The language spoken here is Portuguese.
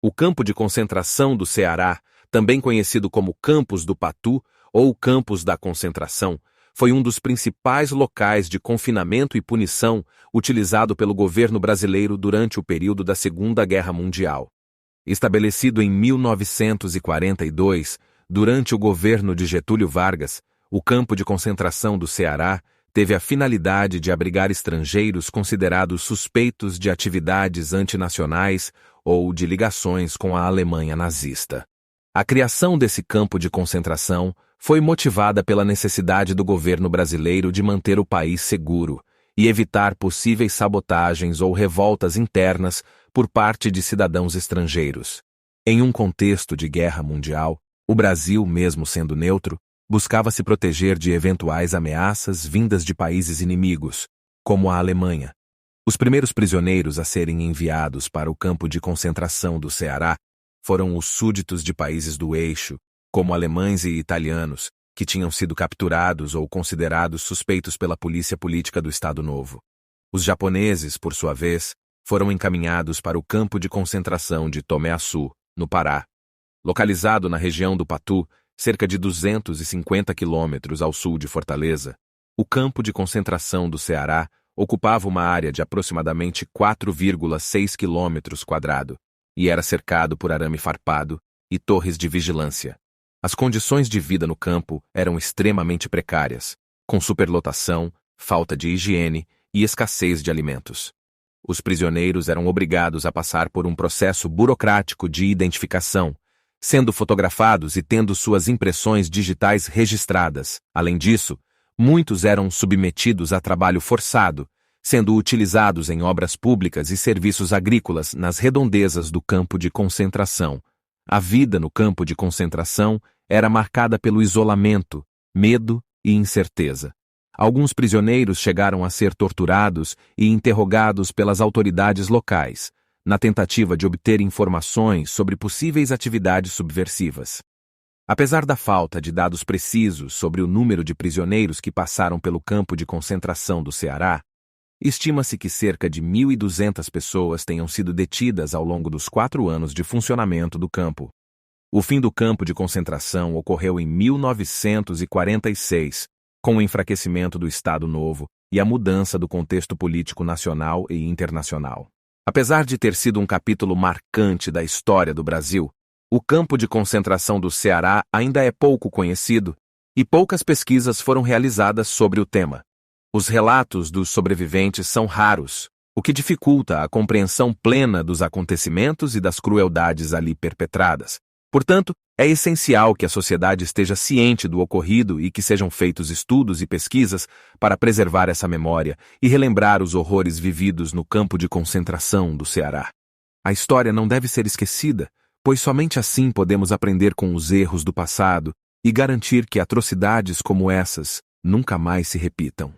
O campo de concentração do Ceará, também conhecido como Campos do Patu ou Campos da Concentração, foi um dos principais locais de confinamento e punição utilizado pelo governo brasileiro durante o período da Segunda Guerra Mundial. Estabelecido em 1942, durante o governo de Getúlio Vargas, o campo de concentração do Ceará teve a finalidade de abrigar estrangeiros considerados suspeitos de atividades antinacionais ou de ligações com a Alemanha nazista. A criação desse campo de concentração foi motivada pela necessidade do governo brasileiro de manter o país seguro e evitar possíveis sabotagens ou revoltas internas por parte de cidadãos estrangeiros. Em um contexto de guerra mundial, o Brasil, mesmo sendo neutro, buscava se proteger de eventuais ameaças vindas de países inimigos, como a Alemanha. Os primeiros prisioneiros a serem enviados para o campo de concentração do Ceará foram os súditos de países do eixo, como alemães e italianos, que tinham sido capturados ou considerados suspeitos pela polícia política do Estado Novo. Os japoneses, por sua vez, foram encaminhados para o campo de concentração de Tomé-Açu, no Pará. Localizado na região do Patu, cerca de 250 quilômetros ao sul de Fortaleza, o campo de concentração do Ceará ocupava uma área de aproximadamente 4,6 quilômetros quadrados e era cercado por arame farpado e torres de vigilância. As condições de vida no campo eram extremamente precárias, com superlotação, falta de higiene e escassez de alimentos. Os prisioneiros eram obrigados a passar por um processo burocrático de identificação, sendo fotografados e tendo suas impressões digitais registradas. Além disso, muitos eram submetidos a trabalho forçado, sendo utilizados em obras públicas e serviços agrícolas nas redondezas do campo de concentração. A vida no campo de concentração era marcada pelo isolamento, medo e incerteza. Alguns prisioneiros chegaram a ser torturados e interrogados pelas autoridades locais, na tentativa de obter informações sobre possíveis atividades subversivas. Apesar da falta de dados precisos sobre o número de prisioneiros que passaram pelo campo de concentração do Ceará, estima-se que cerca de 1.200 pessoas tenham sido detidas ao longo dos 4 anos de funcionamento do campo. O fim do campo de concentração ocorreu em 1946, com o enfraquecimento do Estado Novo e a mudança do contexto político nacional e internacional. Apesar de ter sido um capítulo marcante da história do Brasil, o campo de concentração do Ceará ainda é pouco conhecido e poucas pesquisas foram realizadas sobre o tema. Os relatos dos sobreviventes são raros, o que dificulta a compreensão plena dos acontecimentos e das crueldades ali perpetradas. Portanto, é essencial que a sociedade esteja ciente do ocorrido e que sejam feitos estudos e pesquisas para preservar essa memória e relembrar os horrores vividos no campo de concentração do Ceará. A história não deve ser esquecida, pois somente assim podemos aprender com os erros do passado e garantir que atrocidades como essas nunca mais se repitam.